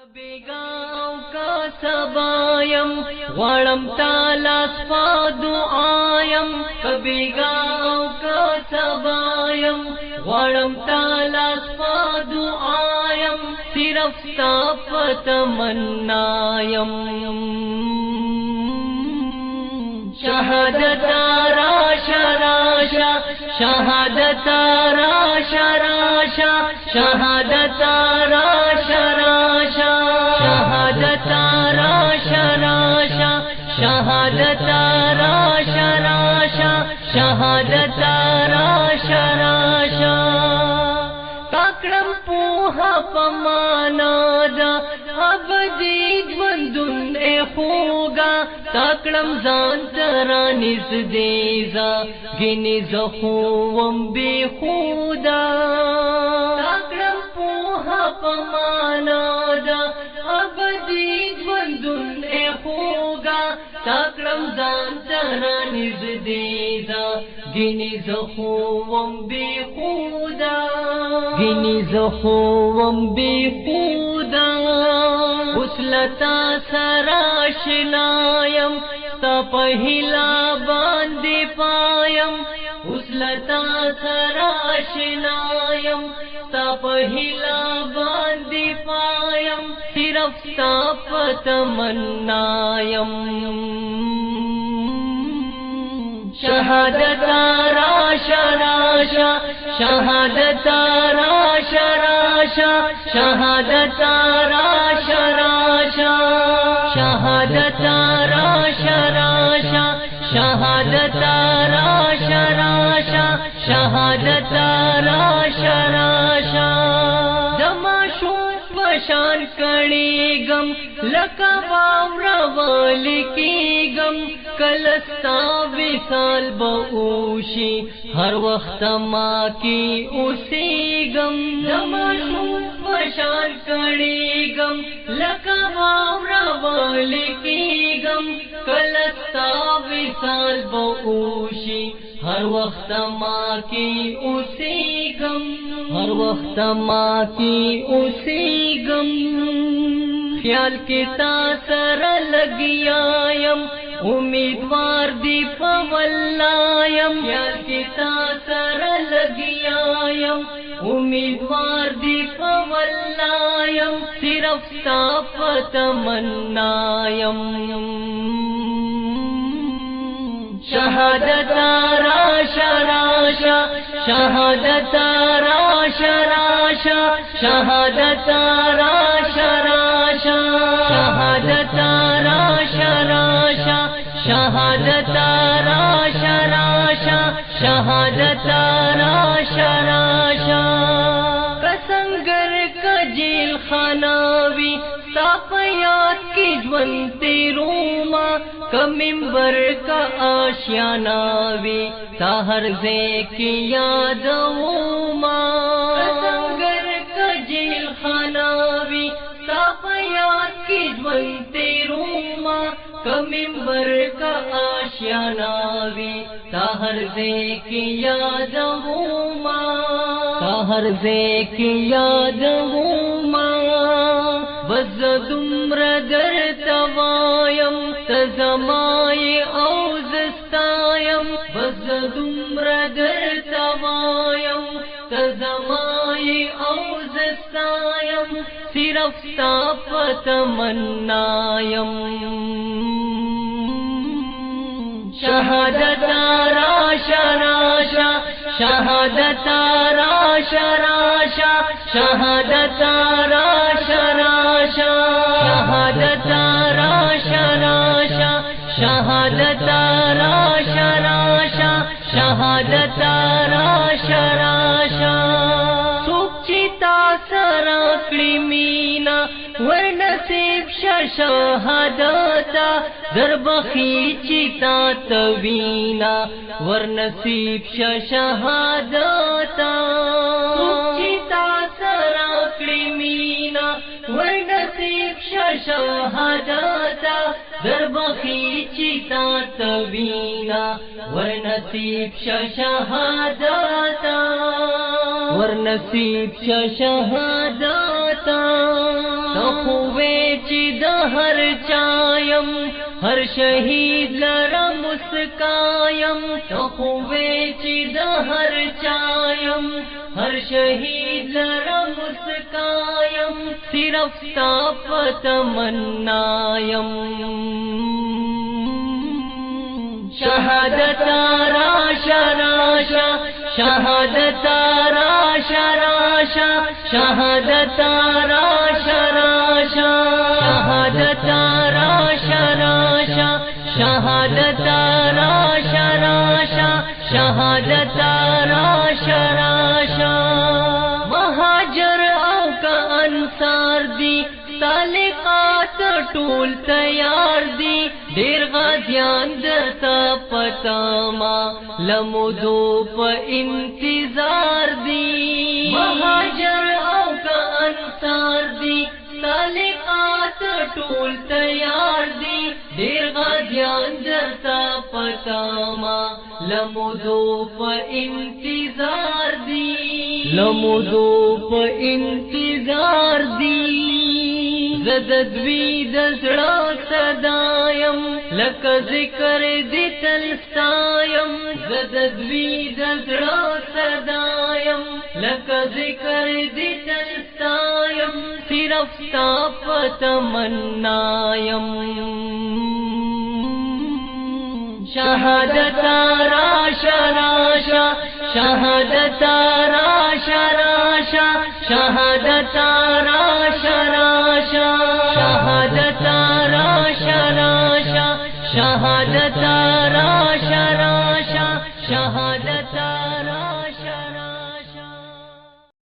बेगांव का सबायम वाणम ताला स्पादु आयम बेगांव का सबायम वाणम ताला स्पादु आयम सिर्फ स्थापत मन्नायम शहादत राशा राशा शहादत राशा राशा शहादत राशा राशा शहादत राशा राशा शहादत राशा राशा शहादत राशा राशा काकड़म पूहा पमानादा अबदीद बंदुन ए होगा ताकड़म जानतरा निज देजा गिनी जखुवम बेखुदा ताकड़म पूहा पमानादा अबदीद बंदुन ए होगा ताकड़म जानतरा निज देजा गिनी जखुवम बेखुदा गिनी जखुवम बेखुदा उस्लता सराशनायम तपहिला बांदे पायम उस्लता सराशनायम तपहिला बांदे पायम सिर्फ तापत मन्नायम शहादत राशा राशा शहादत राशा राशा शहादत राशा राशा शहादत राशा राशा शहादत राशा राशा शहादत राशा राशा जमाशु पशान कड़ी गम लका बावरा वाली की गम कलस्ता विशाल बऊशी हर वक्त माँ की उसी गम जमाशु पशान कड़ी गम लका बावरा वाली की गम कलस्ता विशाल बऊशी हर वक्त माँ की उसी गम हर वक्त माँ की उसी गम ख्याल के तासर लगियायम उम्मीदवार दीपवल्लायम ख्याल के तासर लगियायम उम्मीदवार दीपवल्लायम सिर्फ स्थापत मन्नायम शहादत राशा राशा शहादत राशा राशा शहादत राशा राशा शहादत राशा राशा शहादत राशा राशा शहादत राशा राशा कसंगर का जेल खानावी तापयात की ज्वंती रूमा कमिंबर का आशियानावी ताहर जे की यादवुमा कसंगर का जेल खानावी तापयात की ज्वंती रूमा कमिंबर का आशियानावी ताहर जे की यादवुमा ताहर जे की यादवुमा वज़दुम्र दर तवायम तजमाये औज़स्तायम वज़दुम्र दर तवायम तजमाये औज़स्तायम सिर्फ तापत मन्नायम शहादत राशा राशा शहादत राशा राशा शहादत राशा राशा शहादत राशा राशा शहादत राशा राशा शहादत राशा राशा सुचिता सराकड़ी मीना वर्नसीब शहादता दरबखी चिता तवीना वर्नसीब शहादता सुचिता सराकड़ी मीना वर्नसीब शहादता दरबखी चिता तवीना वर्नसीब शहादता वर्नसीब शहादता अखुवे चिद हर चायम हर शहीद लरा मुस्कायम अखुवे चिद हर चायम हर शहीद लरा मुस्कायम सिर्फ तापत मन्नायम शहादता राशा राशा शहादता राशा राशा शहादता राशा राशा शहादता राशा राशा शहादता राशा राशा शहादता राशा राशा महाजर का अंसार दी तालिकात टूल तैयार दी देर ध्यान दता पतामा लमुदो प इंतजार दी महाजर का अंसार दी तालिकात टूल तैयार दी देर ध्यान दता पतामा लमुदो प इंतजार दी लमुदो प इंतजार दी ज़दद्वी दज़ड़ा सदायम लक ज़िक्र दितल सायम ज़दद्वी दज़ड़ा सदायम लक ज़िक्र दितल सायम सिर्फ तापत मन्नायम शहादता राशा राशा शहादता राशा राशा शहादता